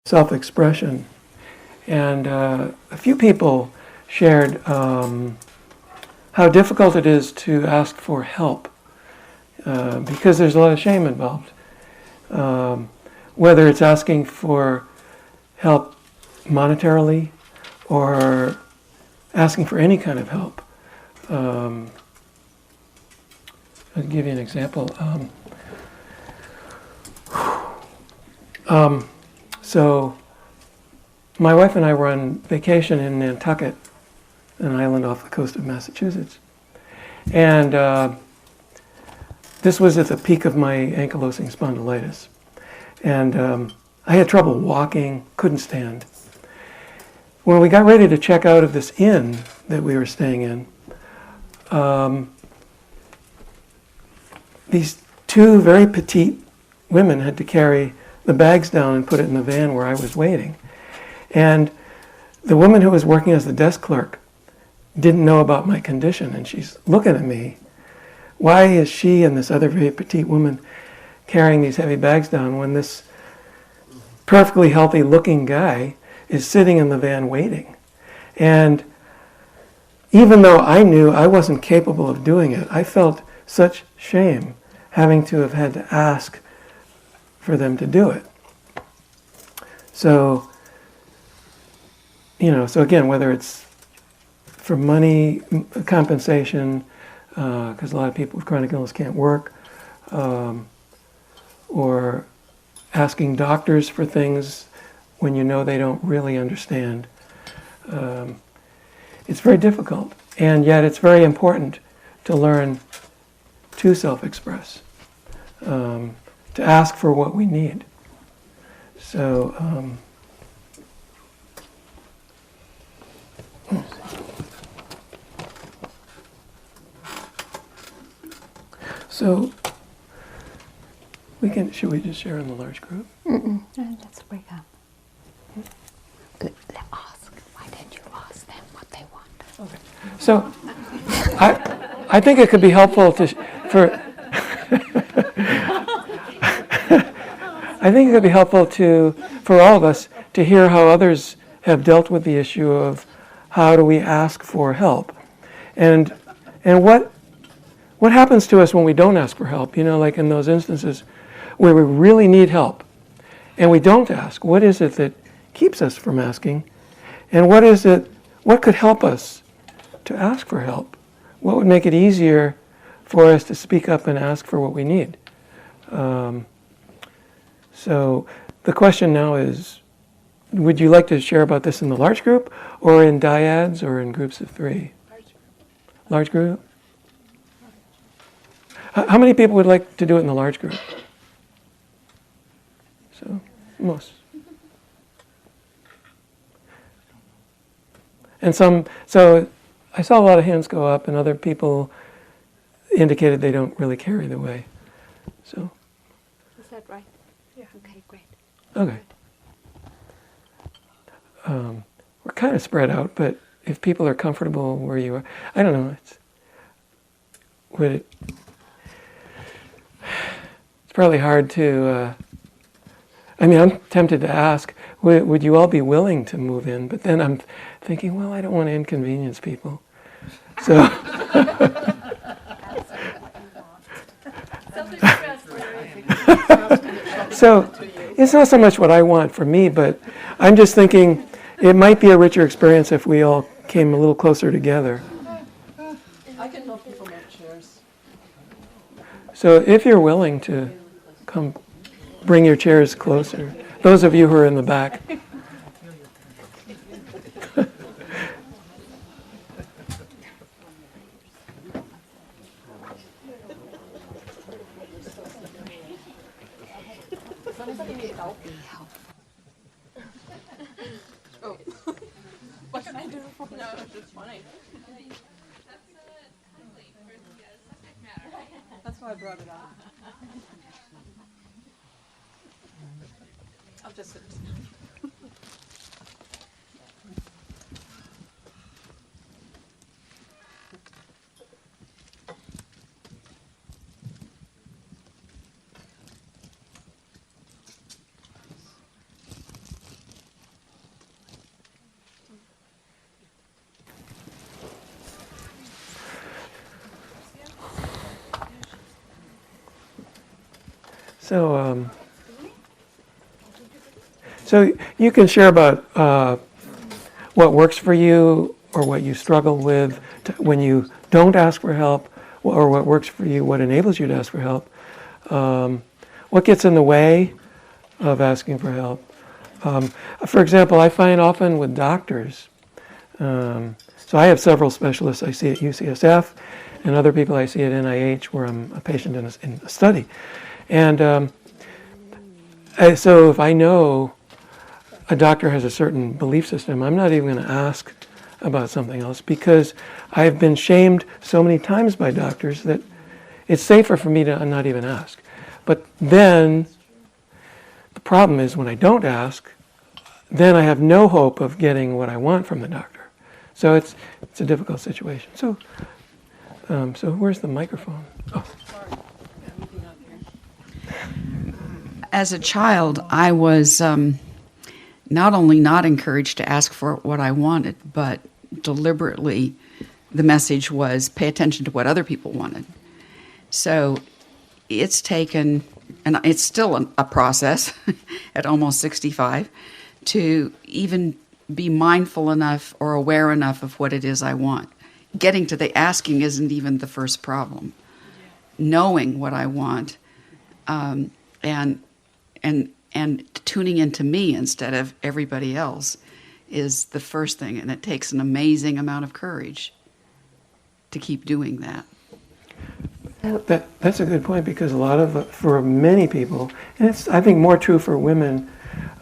self-expression. And a few people shared how difficult it is to ask for help because there's a lot of shame involved. Whether it's asking for help monetarily or asking for any kind of help. I'll give you an example. So my wife and I were on vacation in Nantucket, an island off the coast of Massachusetts. And this was at the peak of my ankylosing spondylitis. And I had trouble walking, couldn't stand. When we got ready to check out of this inn that we were staying in, these two very petite women had to carry the bags down and put it in the van where I was waiting. And the woman who was working as the desk clerk didn't know about my condition, and she's looking at me. Why is she and this other very petite woman carrying these heavy bags down when this perfectly healthy looking guy is sitting in the van waiting? And even though I knew I wasn't capable of doing it, I felt such shame having to have had to ask for them to do it. So, so again, whether it's for money, compensation, because a lot of people with chronic illness can't work, or asking doctors for things when you know they don't really understand. It's very difficult, and yet it's very important to learn to self-express, to ask for what we need. So, should we just share in the large group? Let's break up. Ask. Why don't you ask them what they want? Okay. So, I think it could be helpful for all of us to hear how others have dealt with the issue of how do we ask for help, and what happens to us when we don't ask for help. Like in those instances where we really need help and we don't ask. What is it that keeps us from asking? And what could help us to ask for help? What would make it easier for us to speak up and ask for what we need? So the question now is, would you like to share about this in the large group or in dyads or in groups of 3? Large group? How many people would like to do it in the large group? So, most. And so I saw a lot of hands go up, and other people indicated they don't really care either way. So. Is that right? Yeah. Okay, great. Okay. We're kind of spread out, but if people are comfortable where you are, I don't know. It's probably hard to. I'm tempted to ask, would you all be willing to move in? But then I'm thinking, well, I don't want to inconvenience people. So. So it's not so much what I want for me, but I'm just thinking it might be a richer experience if we all came a little closer together. I can help people make chairs. So if you're willing to come, bring your chairs closer. Those of you who are in the back. Anybody need help? Oh. What can I do? No, it's just funny. That's why I brought it up. I'll just sit. So, so you can share about what works for you or what you struggle with when you don't ask for help, or what works for you, what enables you to ask for help. What gets in the way of asking for help? For example, I find often with doctors, so I have several specialists I see at UCSF and other people I see at NIH where I'm a patient in a study. And so if I know a doctor has a certain belief system, I'm not even going to ask about something else because I've been shamed so many times by doctors that it's safer for me to not even ask. But then the problem is when I don't ask, then I have no hope of getting what I want from the doctor. So it's a difficult situation. So where's the microphone? Oh. As a child, I was not only not encouraged to ask for what I wanted, but deliberately the message was pay attention to what other people wanted. So it's taken, and it's still a process at almost 65, to even be mindful enough or aware enough of what it is I want. Getting to the asking isn't even the first problem. Knowing what I want, and tuning into me instead of everybody else is the first thing, and it takes an amazing amount of courage to keep doing that. That's a good point because a lot of, for many people, and it's I think more true for women,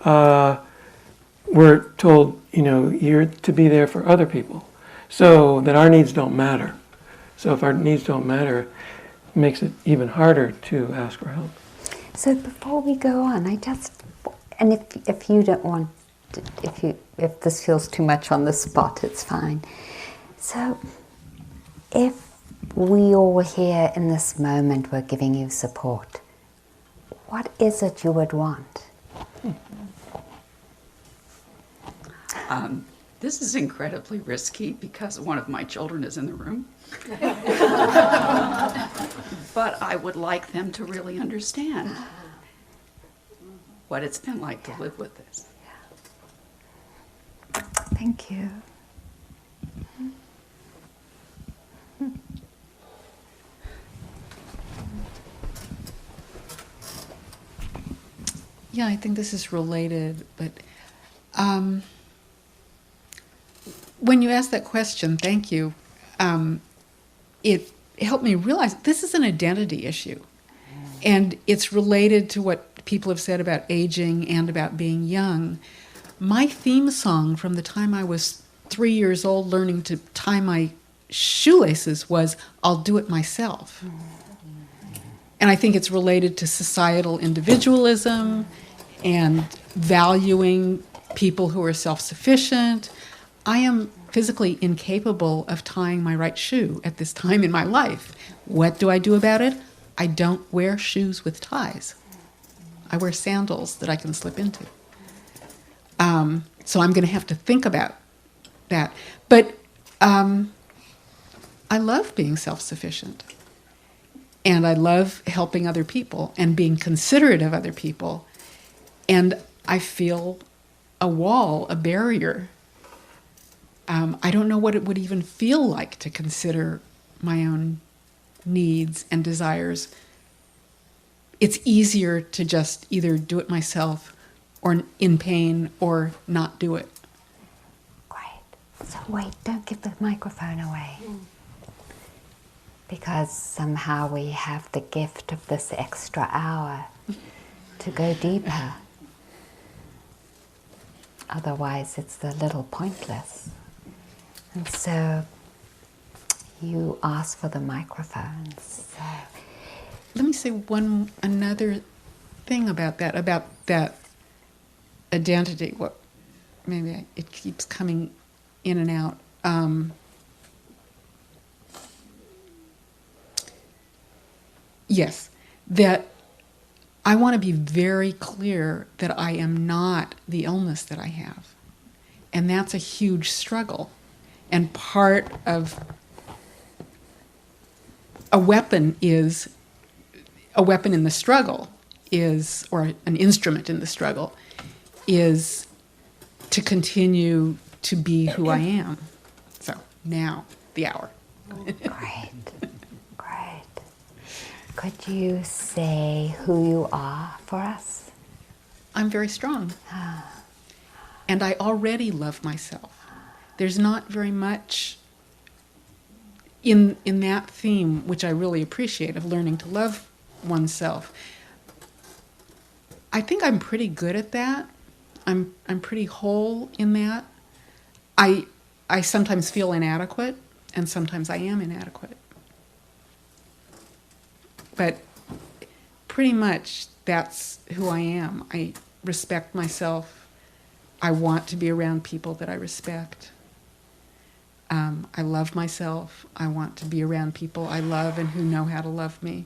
we're told, you're to be there for other people, so that our needs don't matter. So if our needs don't matter, it makes it even harder to ask for help. So before we go on, and if you don't want, if this feels too much on the spot, it's fine. So if we all here in this moment were giving you support, what is it you would want? This is incredibly risky because one of my children is in the room. But I would like them to really understand what it's been like to live with this. Thank you. Yeah, I think this is related, but when you asked that question, thank you, it helped me realize this is an identity issue. And it's related to what people have said about aging and about being young. My theme song from the time I was 3 years old learning to tie my shoelaces was, "I'll do it myself." And I think it's related to societal individualism and valuing people who are self-sufficient. I am physically incapable of tying my right shoe at this time in my life. What do I do about it? I don't wear shoes with ties. I wear sandals that I can slip into. So I'm going to have to think about that. But I love being self-sufficient. And I love helping other people and being considerate of other people. And I feel a wall, a barrier. I don't know what it would even feel like to consider my own needs and desires. It's easier to just either do it myself or in pain or not do it. Great. So wait, don't give the microphone away. Because somehow we have the gift of this extra hour to go deeper. Otherwise, it's a little pointless. And so you ask for the microphones. So. Let me say another thing about that identity. It keeps coming in and out. Yes, that I want to be very clear that I am not the illness that I have. And that's a huge struggle. And part of a weapon in the struggle is, or an instrument in the struggle, is to continue to be who I am. So now, the hour. Great. Great. Could you say who you are for us? I'm very strong. And I already love myself. There's not very much in that theme, which I really appreciate, of learning to love oneself. I think I'm pretty good at that. I'm pretty whole in that. I sometimes feel inadequate, and sometimes I am inadequate. But pretty much that's who I am. I respect myself. I want to be around people that I respect. I love myself. I want to be around people I love and who know how to love me.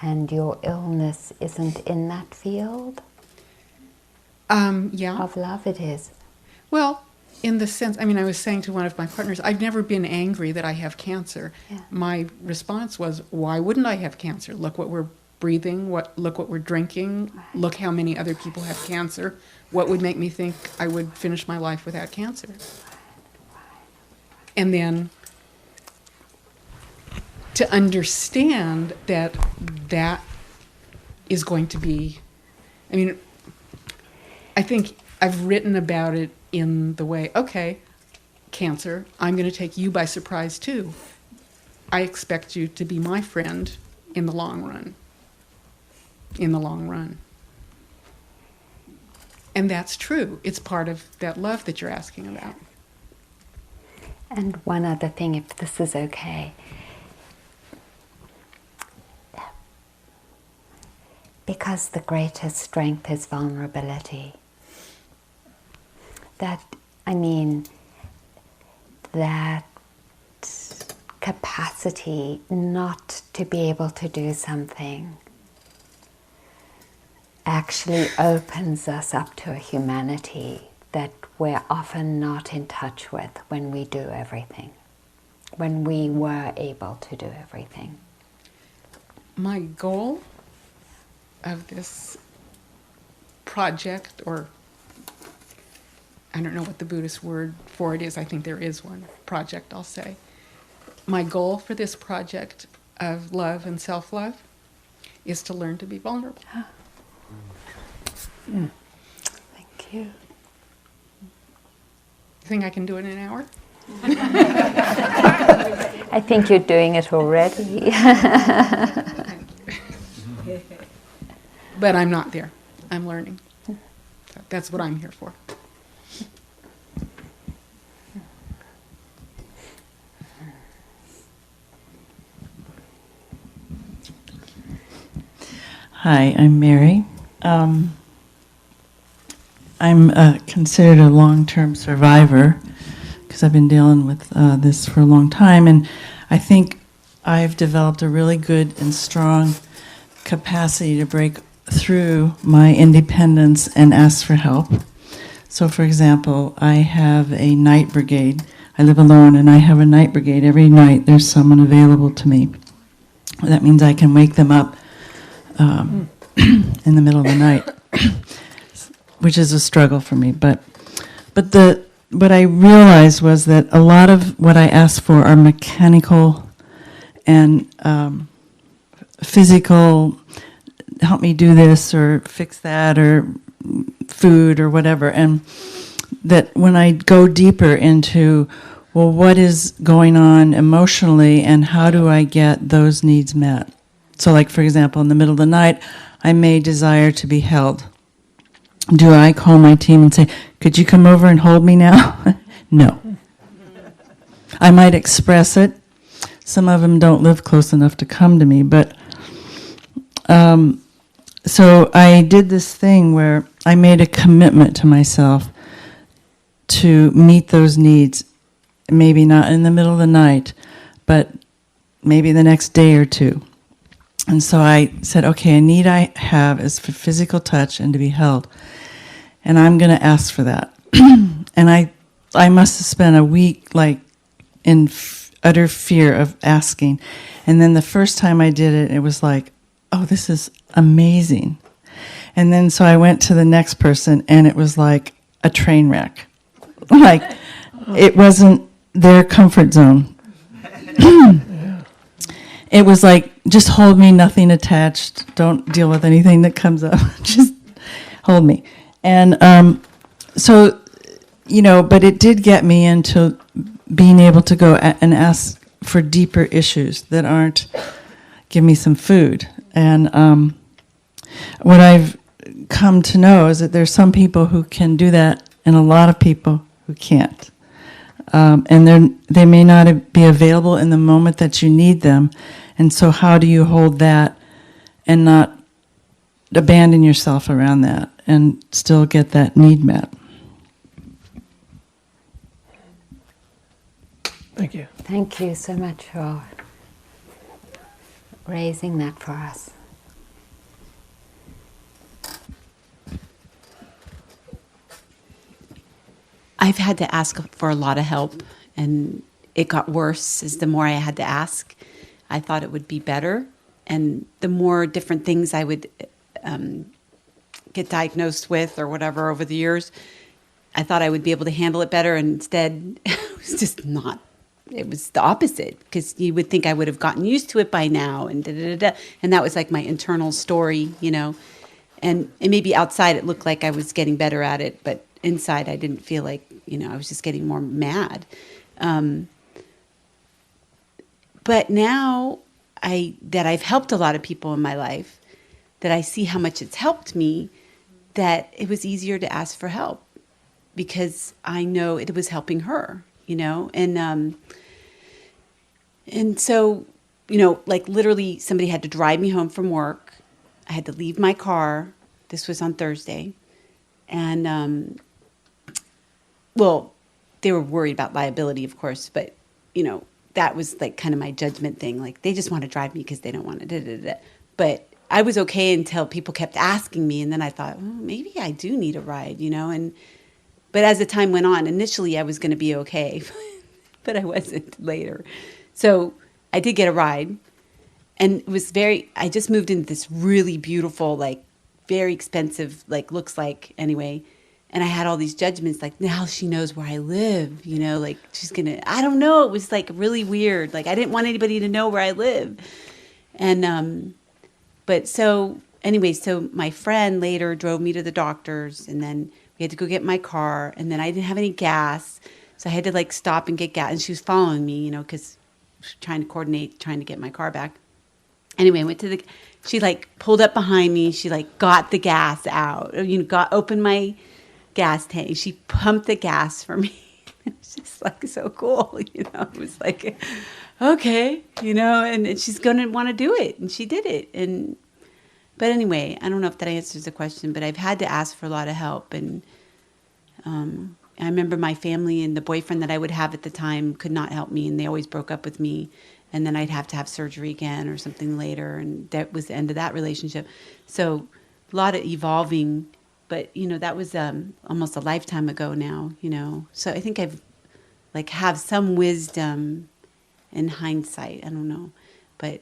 And your illness isn't in that field Yeah. of love? It is. Well, in the sense, I mean, I was saying to one of my partners, I've never been angry that I have cancer. Yeah. My response was, why wouldn't I have cancer? Look what we're breathing, look what we're drinking, look how many other people have cancer. What would make me think I would finish my life without cancer? And then to understand that that is going to be, I mean, I think I've written about it in the way, okay, cancer, I'm going to take you by surprise too. I expect you to be my friend in the long run. In the long run. And that's true. It's part of that love that you're asking about. And one other thing, if this is okay. Because the greatest strength is vulnerability. That capacity not to be able to do something actually opens us up to a humanity that we're often not in touch with when we do everything, when we were able to do everything. My goal of this project, or I don't know what the Buddhist word for it is, I think there is one, project I'll say. My goal for this project of love and self-love is to learn to be vulnerable. Thank you. You think I can do it in an hour? I think you're doing it already. But I'm not there. I'm learning. So that's what I'm here for. Hi, I'm Mary. I'm considered a long-term survivor because I've been dealing with this for a long time, and I think I've developed a really good and strong capacity to break through my independence and ask for help. So, for example, I have a night brigade. I live alone, and I have a night brigade. Every night there's someone available to me. That means I can wake them up in the middle of the night, which is a struggle for me. But what I realized was that a lot of what I ask for are mechanical and physical, help me do this or fix that or food or whatever. And that when I go deeper into, well, what is going on emotionally and how do I get those needs met? So like, for example, in the middle of the night, I may desire to be held. Do I call my team and say, could you come over and hold me now? No. I might express it. Some of them don't live close enough to come to me, but so I did this thing where I made a commitment to myself to meet those needs, maybe not in the middle of the night, but maybe the next day or two. And so I said, okay, a need I have is for physical touch and to be held. And I'm going to ask for that. And I must have spent a week like in utter fear of asking. And then the first time I did it, it was like, oh, this is amazing. And then so I went to the next person, and it was like a train wreck. Like, it wasn't their comfort zone. It was like, just hold me, nothing attached. Don't deal with anything that comes up. Just hold me. And so, but it did get me into being able to go and ask for deeper issues that aren't, give me some food. And what I've come to know is that there's some people who can do that and a lot of people who can't. And they may not be available in the moment that you need them. And so how do you hold that and not abandon yourself around that and still get that need met? Thank you. Thank you so much for raising that for us. I've had to ask for a lot of help, and it got worse as the more I had to ask. I thought it would be better, and the more different things I would get diagnosed with or whatever over the years, I thought I would be able to handle it better, and instead it was just not. It was the opposite, because you would think I would have gotten used to it by now, and and that was like my internal story, and maybe outside it looked like I was getting better at it, but inside I didn't feel like, I was just getting more mad. But now that I've helped a lot of people in my life, that I see how much it's helped me, that it was easier to ask for help because I know it was helping her, and so, like literally somebody had to drive me home from work. I had to leave my car. This was on Thursday. And, well, they were worried about liability, of course, but, that was like kind of my judgment thing. Like, they just want to drive me because they don't want to. But I was okay until people kept asking me. And then I thought, well, maybe I do need a ride, but as the time went on, initially I was going to be okay, but I wasn't later. So I did get a ride, and it was I just moved into this really beautiful, like very expensive, like looks like anyway. And I had all these judgments, like, now she knows where I live, like she's going to, I don't know. It was like really weird. Like I didn't want anybody to know where I live. And, but so anyway, so my friend later drove me to the doctor's, and then we had to go get my car, and then I didn't have any gas. So I had to like stop and get gas, and she was following me, because she was trying to coordinate, trying to get my car back. Anyway, I went to she like pulled up behind me. She like got the gas out, opened my gas tank. She pumped the gas for me. It was just like so cool, It was like, okay, and she's going to want to do it. And she did it. But anyway, I don't know if that answers the question, but I've had to ask for a lot of help. And I remember my family and the boyfriend that I would have at the time could not help me, and they always broke up with me. And then I'd have to have surgery again or something later, and that was the end of that relationship. So a lot of evolving, but, that was almost a lifetime ago now, So I think I've, have some wisdom in hindsight. I don't know. But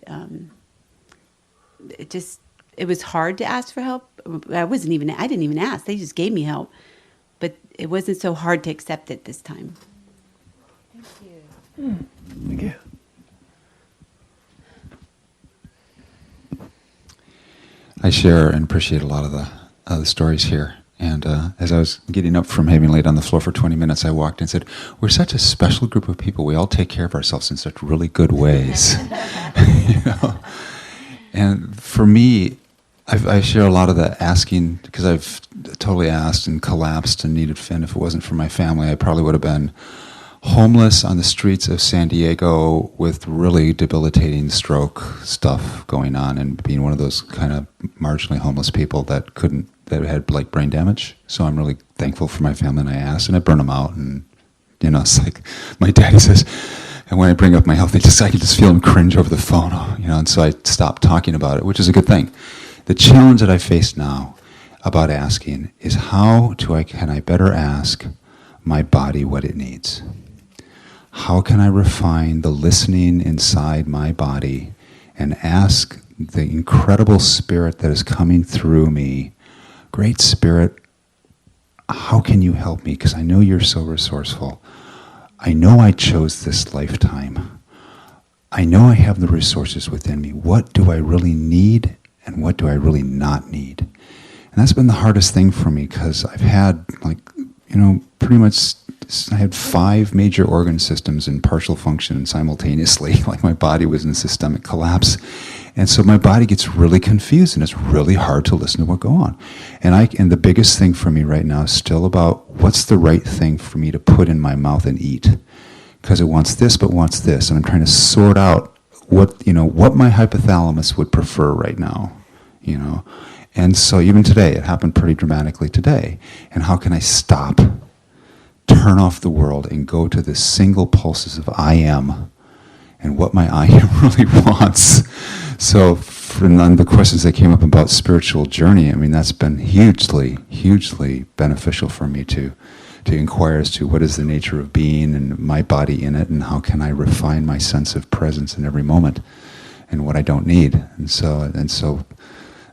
it was hard to ask for help. I didn't even ask. They just gave me help. But it wasn't so hard to accept it this time. Thank you. Thank you. I share and appreciate a lot of the stories here. And as I was getting up from having laid on the floor for 20 minutes, I walked and said, we're such a special group of people. We all take care of ourselves in such really good ways. And for me, I share a lot of the asking, because I've totally asked and collapsed and needed fin. If it wasn't for my family, I probably would have been homeless on the streets of San Diego with really debilitating stroke stuff going on, and being one of those kind of marginally homeless people that had like brain damage. So I'm really thankful for my family, and I asked, and I burn them out. And, it's like my daddy says, and when I bring up my health, I can just feel him cringe over the phone, and so I stopped talking about it, which is a good thing. The challenge that I face now about asking is can I better ask my body what it needs? How can I refine the listening inside my body and ask the incredible spirit that is coming through me. Great Spirit, how can you help me? Because I know you're so resourceful. I know I chose this lifetime. I know I have the resources within me. What do I really need and what do I really not need? And that's been the hardest thing for me, because I've had, pretty much, I had 5 major organ systems in partial function simultaneously. Like my body was in systemic collapse. And so my body gets really confused, and it's really hard to listen to what goes on. And the biggest thing for me right now is still about what's the right thing for me to put in my mouth and eat. Because it wants this, but wants this. And I'm trying to sort out what my hypothalamus would prefer right now, And so even today, it happened pretty dramatically today. And how can I stop, turn off the world, and go to the single pulses of I am and what my I am really wants? So from the questions that came up about spiritual journey, I mean, that's been hugely, hugely beneficial for me to inquire as to what is the nature of being and my body in it, and how can I refine my sense of presence in every moment and what I don't need. And so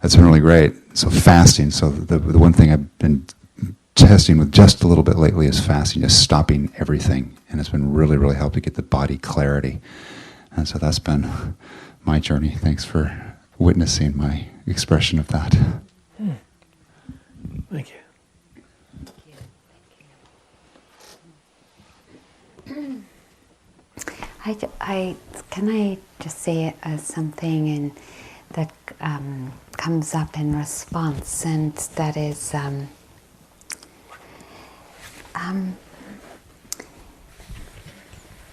that's been really great. So fasting, so the one thing I've been testing with just a little bit lately is fasting, just stopping everything. And it's been really, really helped to get the body clarity. And so that's been my journey. Thanks for witnessing my expression of that. Thank you. Can I just say something that comes up in response, and that is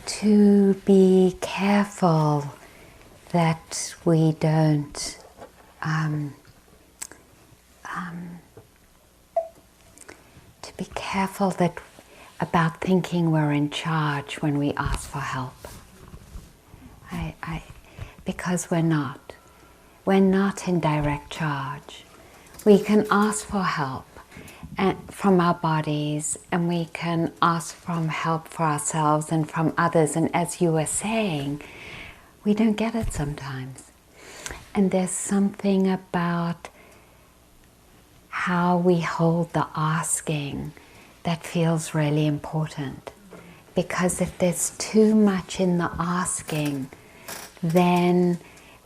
to be careful that we don't to be careful that about thinking we're in charge when we ask for help. Because we're not. We're not in direct charge. We can ask for help from our bodies, and we can ask for help for ourselves and from others. And as you were saying, we don't get it sometimes. And there's something about how we hold the asking that feels really important. Because if there's too much in the asking, then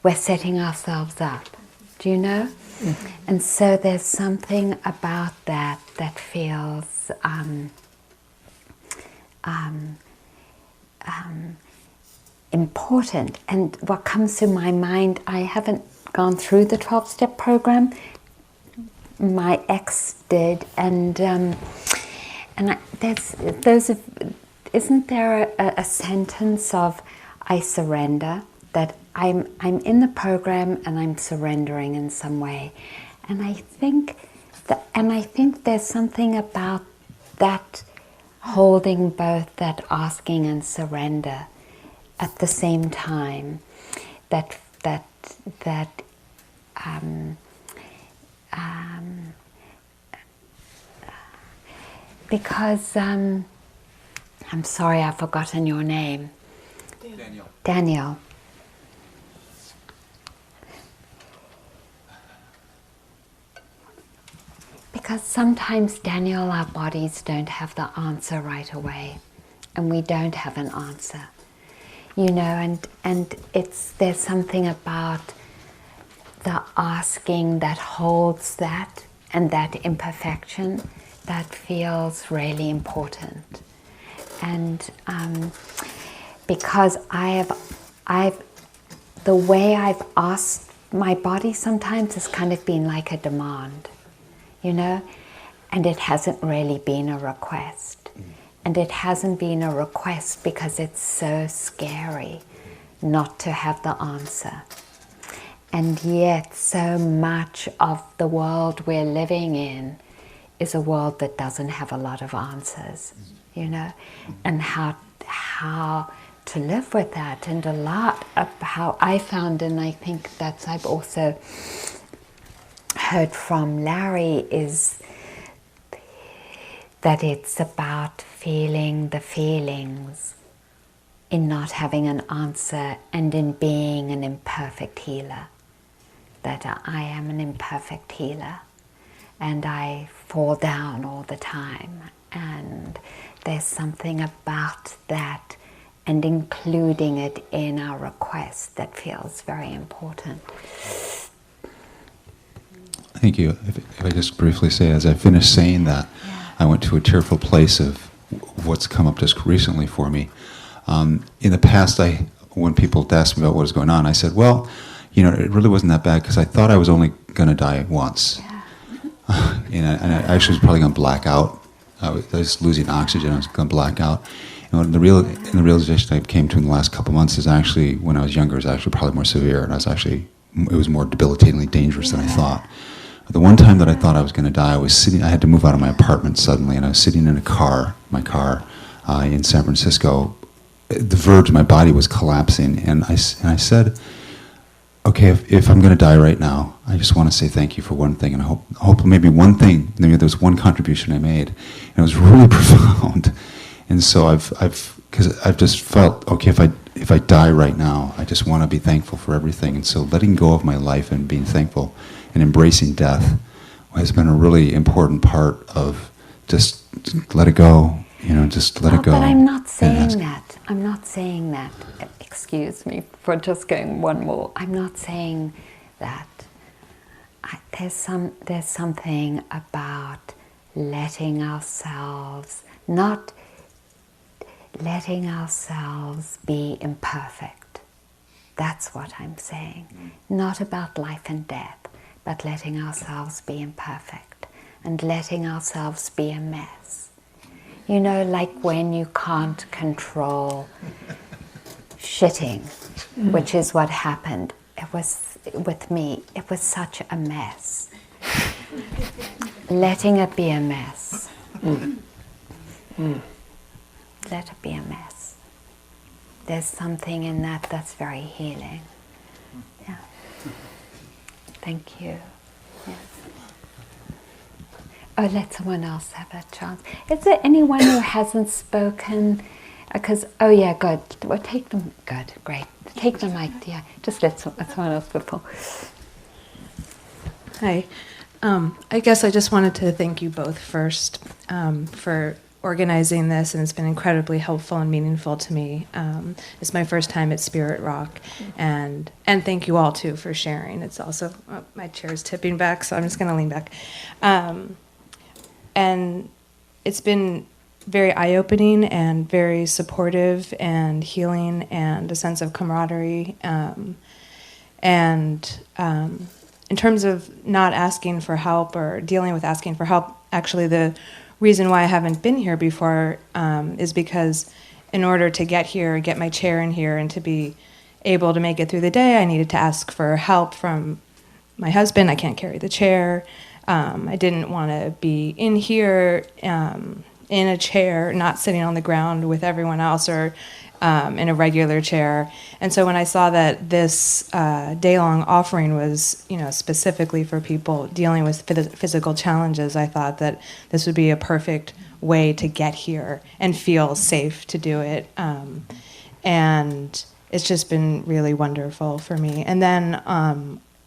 we're setting ourselves up. Do you know? Mm-hmm. And so there's something about that feels important. And what comes to my mind, I haven't gone through the 12-step program. My ex did, and isn't there a sentence of I surrender, that I'm in the program and I'm surrendering in some way, and I think there's something about that, holding both that asking and surrender at the same time, because I'm sorry, I've forgotten your name. Daniel. Because sometimes, Daniel, our bodies don't have the answer right away, and we don't have an answer, and there's something about the asking that holds that and that imperfection that feels really important. And because the way I've asked my body sometimes has kind of been like a demand, and it hasn't really been a request. And it hasn't been a request because it's so scary not to have the answer. And yet so much of the world we're living in is a world that doesn't have a lot of answers, and how to live with that. And a lot of how I found, and I think that's I've also heard from Larry, is that it's about feeling the feelings in not having an answer and in being an imperfect healer. that I am an imperfect healer and I fall down all the time. And there's something about that and including it in our request that feels very important. Thank you. If I just briefly say, as I finished saying that, I went to a tearful place of what's come up just recently for me. In the past, when people asked me about what was going on, I said, well, it really wasn't that bad because I thought I was only going to die once. And I actually was probably going to black out. I was losing oxygen. I was going to black out. And the realization I came to in the last couple of months is actually, when I was younger, it was actually probably more severe, and it was more debilitatingly dangerous than I thought. The one time that I thought I was going to die, I had to move out of my apartment suddenly, and I was sitting in my car in San Francisco. The verge of my body was collapsing, and I said, okay, if I'm going to die right now, I just want to say thank you for one thing, and I hope maybe there was one contribution I made, and it was really profound. And so because I've just felt, okay, if I die right now, I just want to be thankful for everything. And so letting go of my life and being thankful and embracing death has been a really important part of just let it go, just let it go. But I'm not saying that. I'm not saying that. Excuse me for just going one more. I'm not saying that. There's something about letting ourselves, not letting ourselves be imperfect. That's what I'm saying. Not about life and death, but letting ourselves be imperfect and letting ourselves be a mess. Like when you can't control shitting, which is what happened. It was, with me, it was such a mess. Letting it be a mess. Let it be a mess. There's something in that that's very healing. Yeah. Thank you. Yes. Oh, let someone else have a chance. Is there anyone who hasn't spoken? Because, good. Well, take them. Good, great. Take the mic, yeah. Just let someone else before. Hi. I guess I just wanted to thank you both first for organizing this, and it's been incredibly helpful and meaningful to me. It's my first time at Spirit Rock, and thank you all too for sharing. It's also my chair's tipping back, so I'm just going to lean back. And it's been very eye-opening and very supportive and healing and a sense of camaraderie. In terms of not asking for help or dealing with asking for help, actually the reason why I haven't been here before is because in order to get here, get my chair in here, and to be able to make it through the day, I needed to ask for help from my husband. I can't carry the chair. I didn't want to be in here in a chair, not sitting on the ground with everyone else or in a regular chair. And so when I saw that this day-long offering was, specifically for people dealing with physical challenges, I thought that this would be a perfect way to get here and feel safe to do it. And it's just been really wonderful for me. And then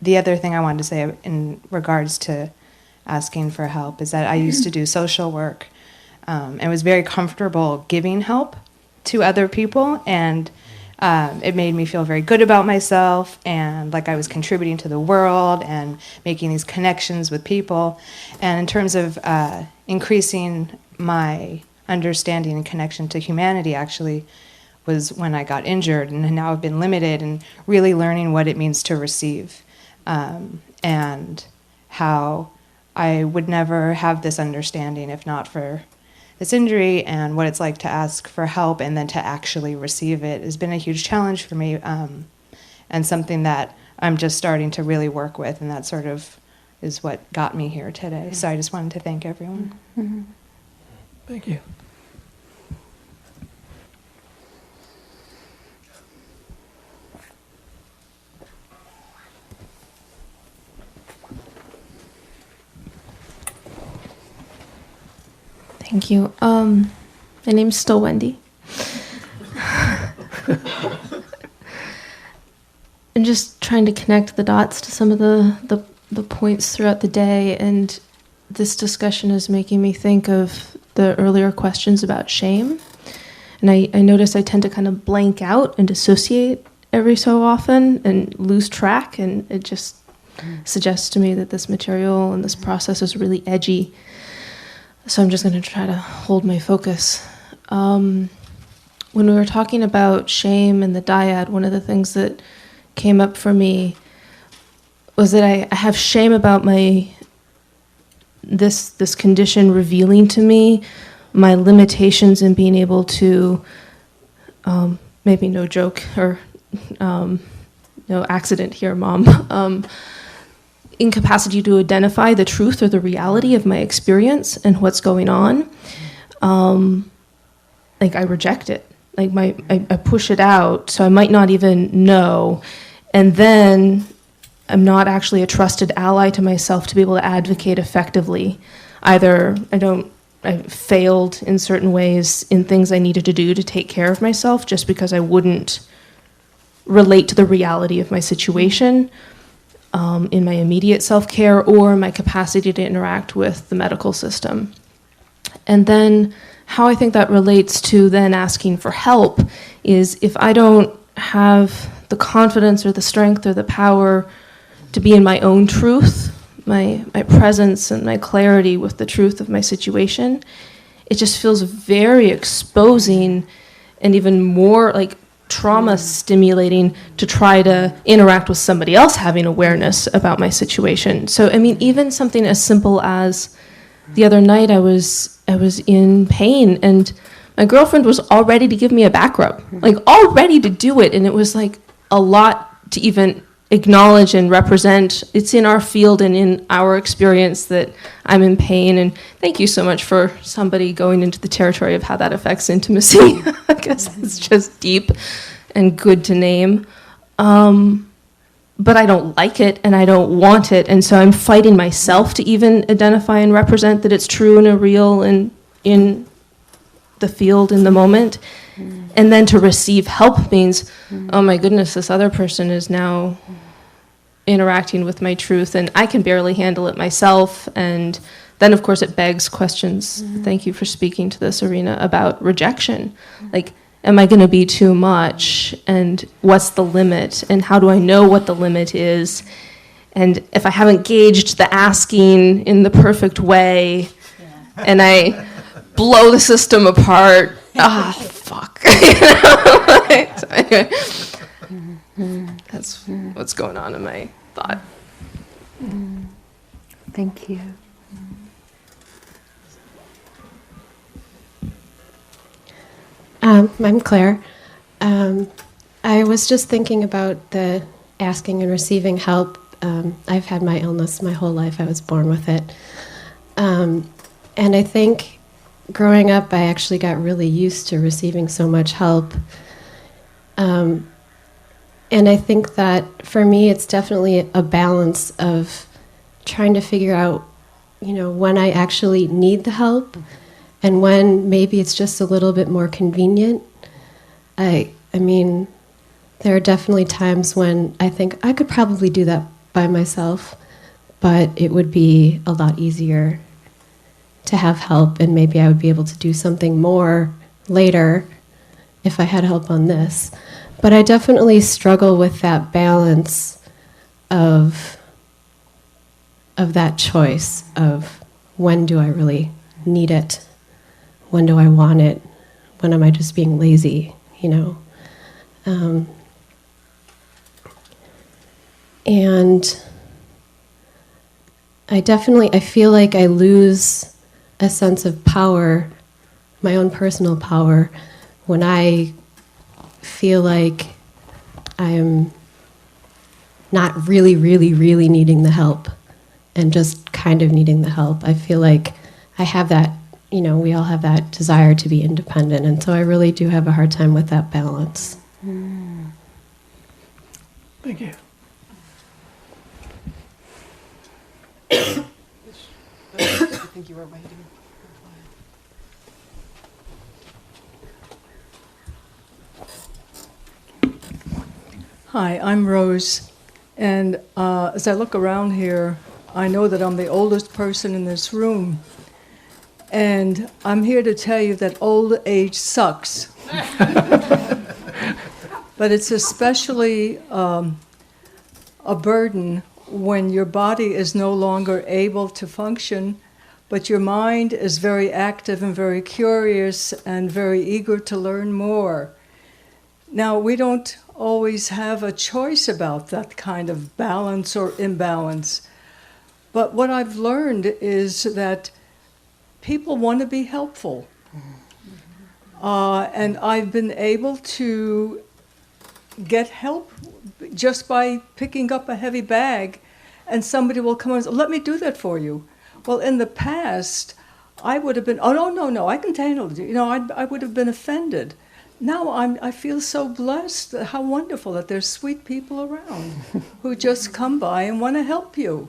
the other thing I wanted to say in regards to asking for help is that I used to do social work and was very comfortable giving help to other people, and it made me feel very good about myself and like I was contributing to the world and making these connections with people. And in terms of increasing my understanding and connection to humanity, actually was when I got injured, and now I've been limited and really learning what it means to receive, and how I would never have this understanding if not for this injury, and what it's like to ask for help and then to actually receive it has been a huge challenge for me, and something that I'm just starting to really work with, and that sort of is what got me here today. So I just wanted to thank everyone. Mm-hmm. Thank you. Thank you. My name's still Wendy. and just trying to connect the dots to some of the points throughout the day. And this discussion is making me think of the earlier questions about shame. And I notice I tend to kind of blank out and dissociate every so often and lose track. And it just suggests to me that this material and this process is really edgy. So I'm just going to try to hold my focus. When we were talking about shame and the dyad, one of the things that came up for me was that I have shame about this condition revealing to me my limitations in being able to, maybe no joke or no accident here, Mom, incapacity to identify the truth or the reality of my experience and what's going on. Like I reject it. Like I push it out, so I might not even know. And then I'm not actually a trusted ally to myself to be able to advocate effectively. Either I failed in certain ways in things I needed to do to take care of myself just because I wouldn't relate to the reality of my situation in my immediate self-care or my capacity to interact with the medical system. And then how I think that relates to then asking for help is if I don't have the confidence or the strength or the power to be in my own truth, my presence and my clarity with the truth of my situation, it just feels very exposing and even more like trauma stimulating to try to interact with somebody else having awareness about my situation. So, I mean, even something as simple as the other night I was in pain and my girlfriend was all ready to give me a back rub, like all ready to do it. And it was like a lot to even acknowledge and represent. It's in our field and in our experience that I'm in pain. And thank you so much for somebody going into the territory of how that affects intimacy. I guess it's just deep and good to name. But I don't like it and I don't want it. And so I'm fighting myself to even identify and represent that it's true and real and in the field in the moment. And then to receive help means, oh my goodness, this other person is now interacting with my truth and I can barely handle it myself. And then of course it begs questions. Thank you for speaking to this, Irina, about rejection. Like, am I going to be too much? And what's the limit? And how do I know what the limit is? And if I haven't gauged the asking in the perfect way and I blow the system apart, fuck. So anyway, that's what's going on in my thought. Thank you. I'm Claire. I was just thinking about the asking and receiving help. I've had my illness my whole life. I was born with it. And I think growing up, I actually got really used to receiving so much help. And I think that for me, it's definitely a balance of trying to figure out, when I actually need the help and when maybe it's just a little bit more convenient. I mean, there are definitely times when I think I could probably do that by myself, but it would be a lot easier to have help, and maybe I would be able to do something more later if I had help on this. But I definitely struggle with that balance of that choice of when do I really need it? When do I want it? When am I just being lazy, And I feel like I lose a sense of power, my own personal power, when I feel like I'm not really, really, really needing the help and just kind of needing the help. I feel like I have that, we all have that desire to be independent, and so I really do have a hard time with that balance. Thank you. I think you were waiting. Hi, I'm Rose, and as I look around here, I know that I'm the oldest person in this room, and I'm here to tell you that old age sucks. But it's especially a burden when your body is no longer able to function, but your mind is very active and very curious and very eager to learn more. Now, we don't always have a choice about that kind of balance or imbalance, but what I've learned is that people want to be helpful. And I've been able to get help just by picking up a heavy bag, and somebody will come and say, let me do that for you. Well, in the past, I would have been, oh, no, I can handle it. You know, I would have been offended. Now I feel so blessed, how wonderful that there's sweet people around who just come by and want to help you.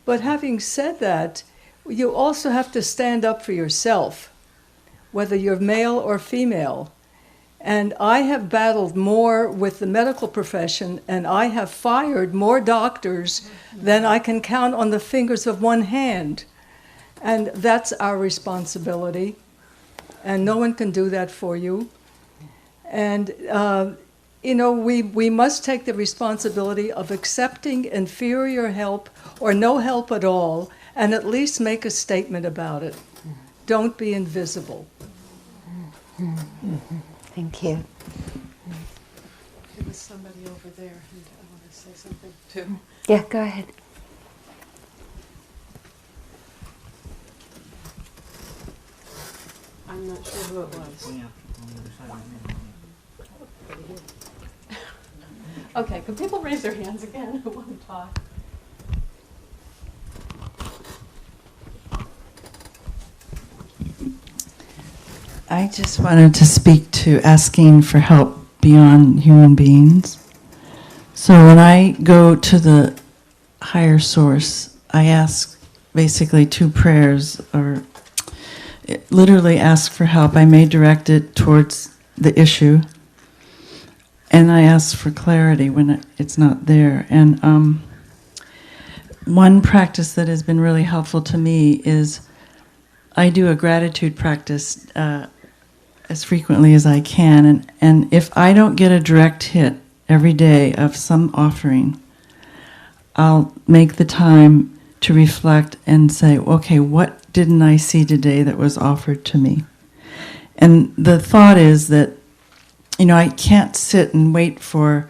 But having said that, you also have to stand up for yourself, whether you're male or female. And I have battled more with the medical profession, and I have fired more doctors than I can count on the fingers of one hand. And that's our responsibility. And no one can do that for you. And, you know, we must take the responsibility of accepting inferior help or no help at all, and at least make a statement about it. Don't be invisible. Thank you. There was somebody over there, and I want to say something too. Yeah, go ahead. I'm not sure who it was. Okay, could people raise their hands again who want to talk? I just wanted to speak to asking for help beyond human beings. So when I go to the higher source, I ask basically two prayers, or literally ask for help. I may direct it towards the issue, and I ask for clarity when it's not there. And one practice that has been really helpful to me is I do a gratitude practice as frequently as I can, and if I don't get a direct hit every day of some offering, I'll make the time to reflect and say, okay, what didn't I see today that was offered to me? And the thought is that, you know, I can't sit and wait for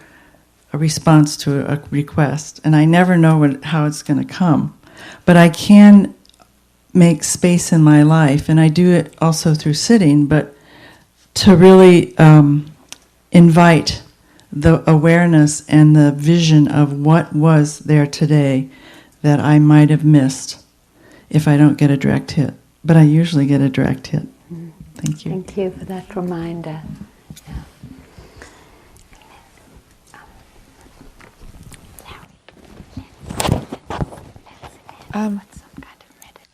a response to a request, and I never know how it's going to come. But I can make space in my life, and I do it also through sitting, but to really invite the awareness and the vision of what was there today that I might have missed if I don't get a direct hit. But I usually get a direct hit. Thank you. Thank you for that reminder.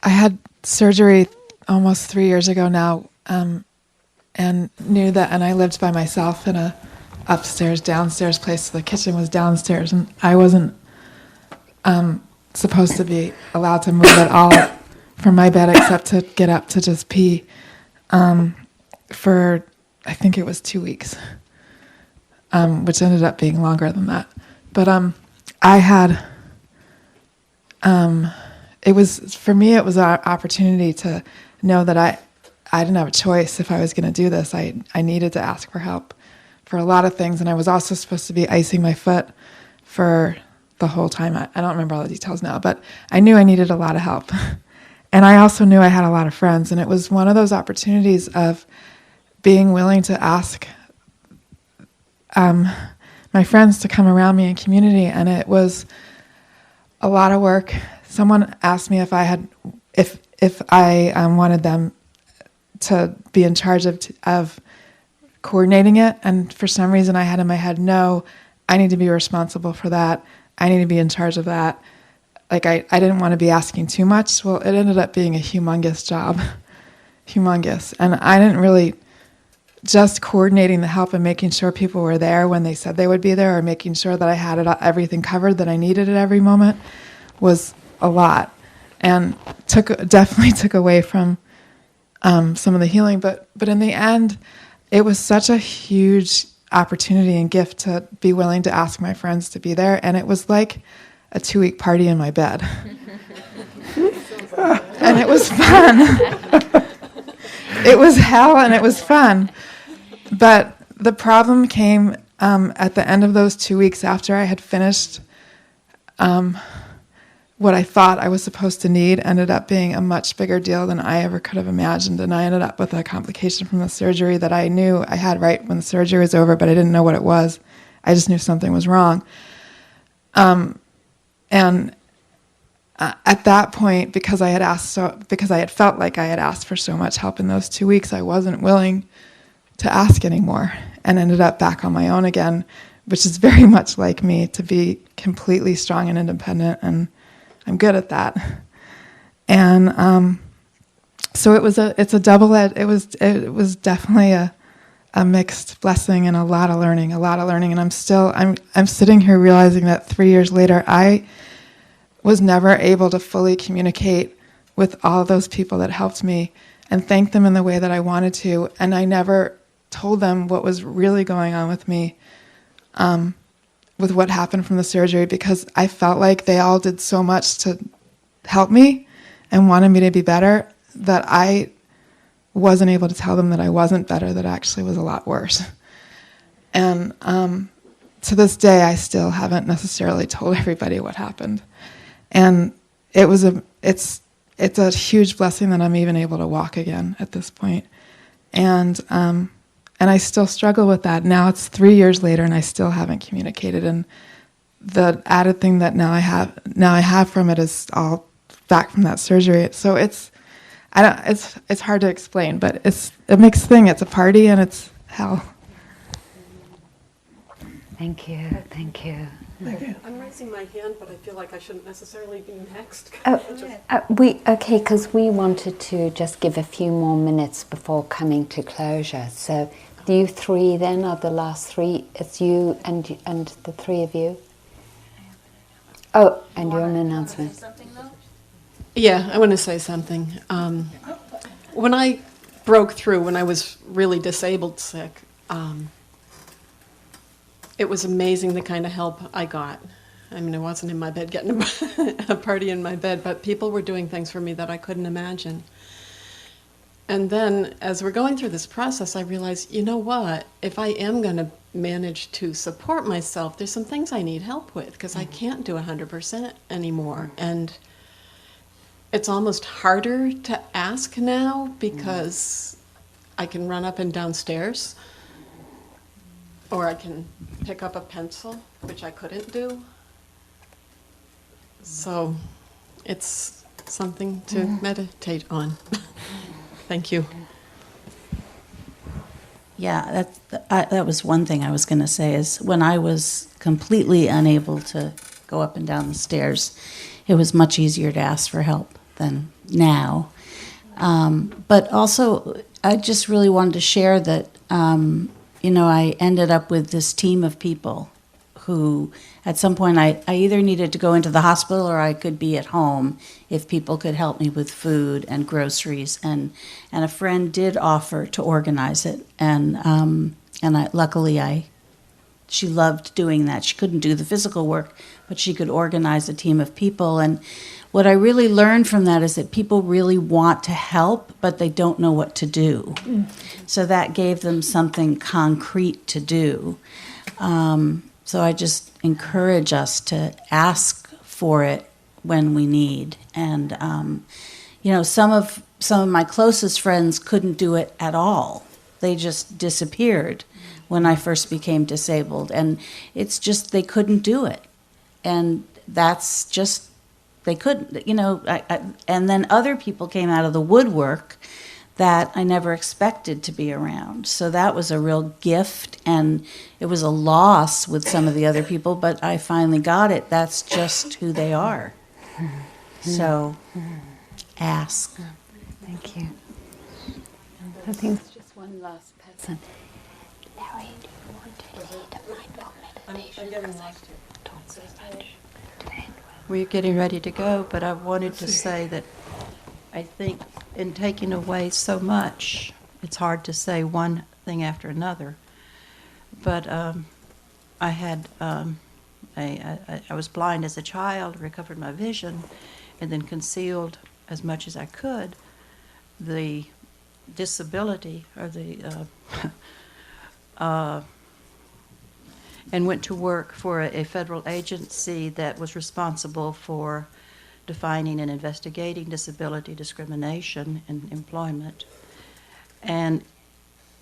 I had surgery almost 3 years ago now, and knew that, and I lived by myself in a upstairs, downstairs place. So the kitchen was downstairs, and I wasn't supposed to be allowed to move at all from my bed except to get up to just pee for, I think it was 2 weeks, which ended up being longer than that. But I had, it was, for me, it was an opportunity to know that I didn't have a choice if I was going to do this. I needed to ask for help for a lot of things, and I was also supposed to be icing my foot for the whole time. I don't remember all the details now, but I knew I needed a lot of help. And I also knew I had a lot of friends, and it was one of those opportunities of being willing to ask my friends to come around me in community, and it was a lot of work. Someone asked me if I wanted them to be in charge of coordinating it, and for some reason I had in my head, no, I need to be responsible for that. I need to be in charge of that. Like I didn't want to be asking too much. Well, it ended up being a humongous job, humongous, and I didn't really just coordinating the help and making sure people were there when they said they would be there, or making sure that I had everything covered that I needed at every moment, was a lot, and definitely took away from some of the healing. But in the end, it was such a huge opportunity and gift to be willing to ask my friends to be there, and it was like a 2-week party in my bed. And it was fun. It was hell, and it was fun. But the problem came at the end of those 2 weeks after I had finished what I thought I was supposed to need. Ended up being a much bigger deal than I ever could have imagined. And I ended up with a complication from the surgery that I knew I had right when the surgery was over, but I didn't know what it was. I just knew something was wrong. At that point, because I had felt like I had asked for so much help in those 2 weeks, I wasn't willing to ask anymore, and ended up back on my own again, which is very much like me, to be completely strong and independent, and I'm good at that. And so it's a double-edged. It was definitely a mixed blessing and a lot of learning. And I'm sitting here realizing that 3 years later, I was never able to fully communicate with all those people that helped me and thank them in the way that I wanted to. And I never told them what was really going on with me, with what happened from the surgery, because I felt like they all did so much to help me and wanted me to be better that I wasn't able to tell them that I wasn't better, that actually was a lot worse. And to this day, I still haven't necessarily told everybody what happened. And it's a huge blessing that I'm even able to walk again at this point. And I still struggle with that. Now it's 3 years later, and I still haven't communicated. And the added thing that now I have from it is all back from that surgery. So it's hard to explain, but it's a mixed thing. It's a party and it's hell. Thank you. I'm raising my hand, but I feel like I shouldn't necessarily be next. Because we wanted to just give a few more minutes before coming to closure. So you three then are the last three. It's you and the three of you. Oh, and you're an announcement. Yeah, I want to say something. When I broke through, when I was really disabled sick, it was amazing the kind of help I got. I mean, I wasn't in my bed getting a party in my bed, but people were doing things for me that I couldn't imagine. And then, as we're going through this process, I realized, you know what? If I am going to manage to support myself, there's some things I need help with, because I can't do 100% anymore. And it's almost harder to ask now, because I can run up and down stairs, or I can pick up a pencil, which I couldn't do. So it's something to meditate on. Thank you. Yeah, that was one thing I was going to say, is when I was completely unable to go up and down the stairs, it was much easier to ask for help than now. But also, I just really wanted to share that, I ended up with this team of people who, at some point, I either needed to go into the hospital or I could be at home if people could help me with food and groceries. And a friend did offer to organize it, and luckily she loved doing that. She couldn't do the physical work, but she could organize a team of people. And what I really learned from that is that people really want to help, but they don't know what to do. So that gave them something concrete to do. So I just encourage us to ask for it when we need. And some of my closest friends couldn't do it at all. They just disappeared when I first became disabled, and it's just they couldn't do it, and that's just they couldn't. And then other people came out of the woodwork that I never expected to be around. So that was a real gift, and it was a loss with some of the other people, but I finally got it. That's just who they are. So ask. Thank you. I think one last person. Larry, do you want to lead a mindful meditation? I'm getting lost here. Talk so much. We're getting ready to go, but I wanted to say that I think in taking away so much, it's hard to say one thing after another. But I had I was blind as a child, recovered my vision, and then concealed as much as I could the disability or the and went to work for a federal agency that was responsible for defining and investigating disability discrimination in employment. And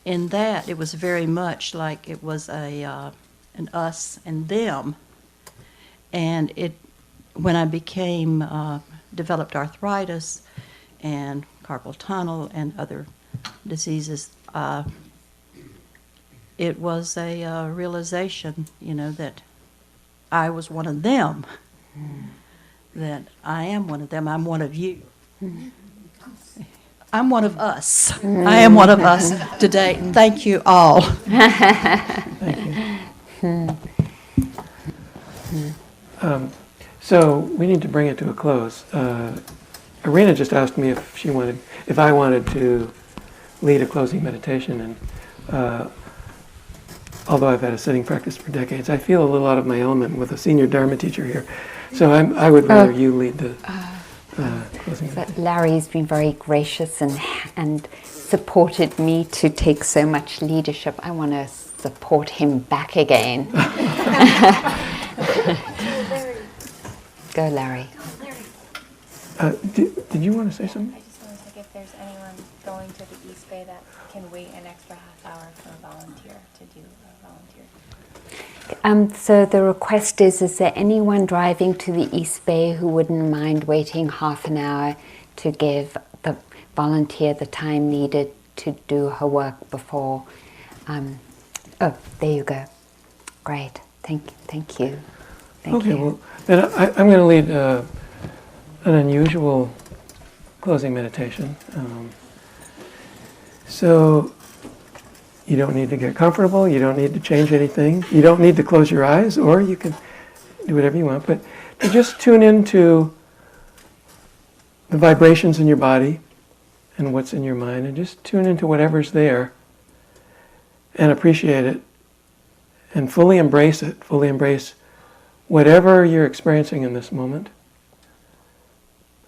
in that, it was very much like it was an us and them. And when I developed arthritis and carpal tunnel and other diseases, it was a realization, that I was one of them, that I am one of them, I'm one of you. I'm one of us. I am one of us today. Thank you all. Thank you. So we need to bring it to a close. Irina just asked me if I wanted to lead a closing meditation, and although I've had a sitting practice for decades, I feel a little out of my element with a senior Dharma teacher here. So I would rather you lead the closing meditation. Larry's been very gracious and supported me to take so much leadership. I want to support him back again. Go, Larry. Did you want to say something? I just want to check if there's anyone going to the East Bay that can wait an extra half hour for a volunteer to do a volunteer. So the request is there anyone driving to the East Bay who wouldn't mind waiting half an hour to give the volunteer the time needed to do her work before? Oh, there you go. Great. Thank you. Thank you. Well, then I'm going to lead an unusual closing meditation. So you don't need to get comfortable. You don't need to change anything. You don't need to close your eyes, or you can do whatever you want. But to just tune into the vibrations in your body and what's in your mind, and just tune into whatever's there and appreciate it and fully embrace it. Fully embrace whatever you're experiencing in this moment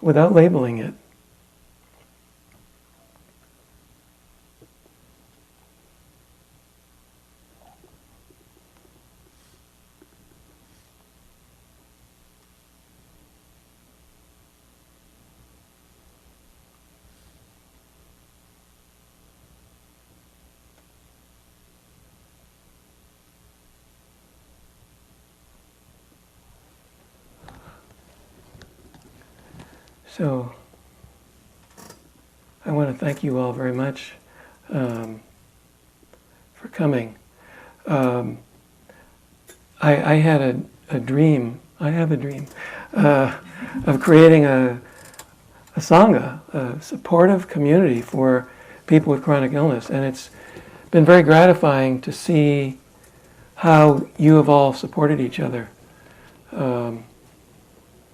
without labeling it. So, I want to thank you all very much for coming. I had a dream. I have a dream of creating a sangha, a supportive community for people with chronic illness, and it's been very gratifying to see how you have all supported each other.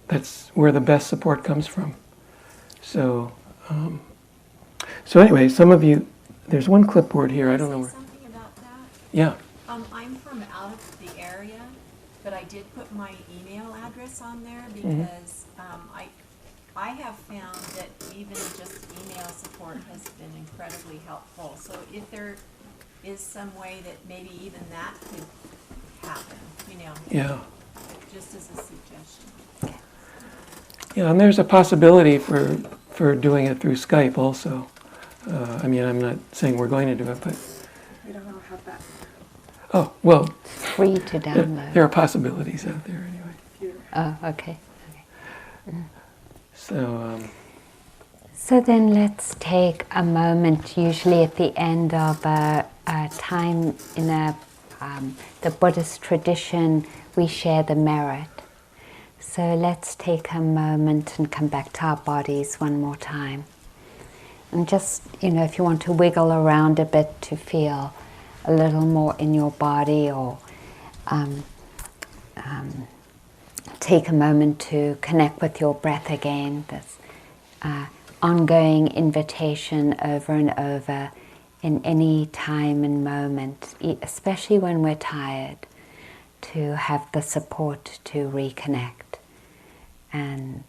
That's where the best support comes from. So anyway, some of you, there's one clipboard here. I don't know where. Something about that. Yeah. I'm from out of the area, but I did put my email address on there because I have found that even just email support has been incredibly helpful. So if there is some way that maybe even that could happen, Yeah. just as a suggestion. Yeah, and there's a possibility for doing it through Skype also. I mean, I'm not saying we're going to do it, but... We don't know how that... Oh, well... Free to download. There are possibilities out there anyway. Oh, okay. So then let's take a moment, usually at the end of a time in the Buddhist tradition, we share the merit. So let's take a moment and come back to our bodies one more time. And just, if you want to wiggle around a bit to feel a little more in your body, or take a moment to connect with your breath again, this ongoing invitation over and over in any time and moment, especially when we're tired, to have the support to reconnect and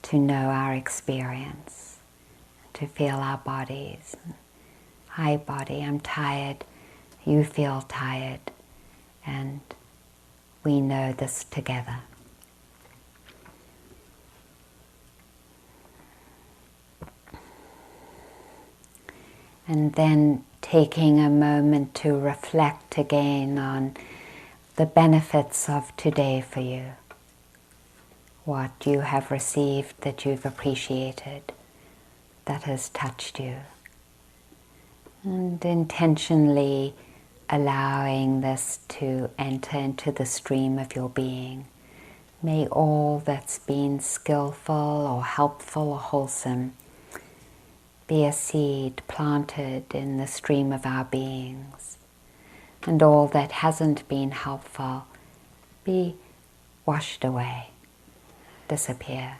to know our experience, to feel our bodies. Hi body, I'm tired, you feel tired, and we know this together. And then taking a moment to reflect again on the benefits of today for you. What you have received that you've appreciated, that has touched you. And intentionally allowing this to enter into the stream of your being. May all that's been skillful or helpful or wholesome be a seed planted in the stream of our beings, and all that hasn't been helpful be washed away, disappear.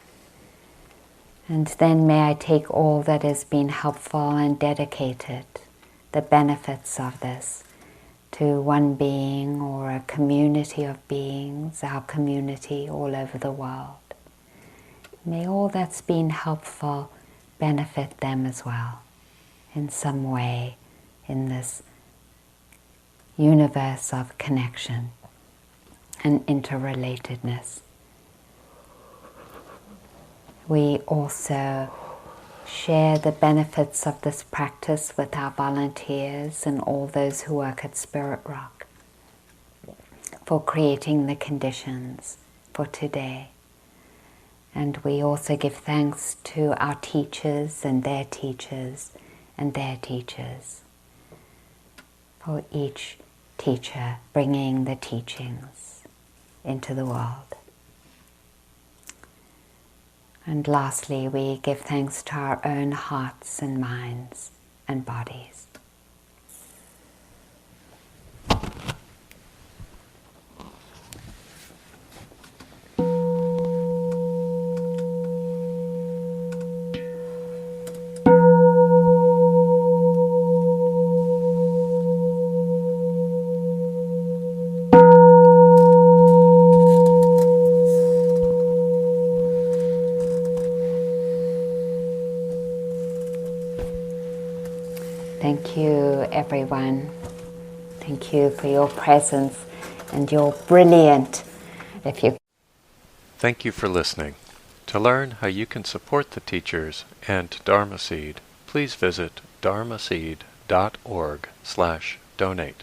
And then may I take all that has been helpful and dedicate it, the benefits of this, to one being or a community of beings, our community all over the world. May all that's been helpful benefit them as well, in some way, in this universe of connection and interrelatedness. We also share the benefits of this practice with our volunteers and all those who work at Spirit Rock for creating the conditions for today. And we also give thanks to our teachers and their teachers and their teachers, for each teacher bringing the teachings into the world. And lastly, we give thanks to our own hearts and minds and bodies. Thank you, everyone. Thank you for your presence and your brilliant, Thank you for listening. To learn how you can support the teachers and Dharma Seed, please visit dharmaseed.org/donate.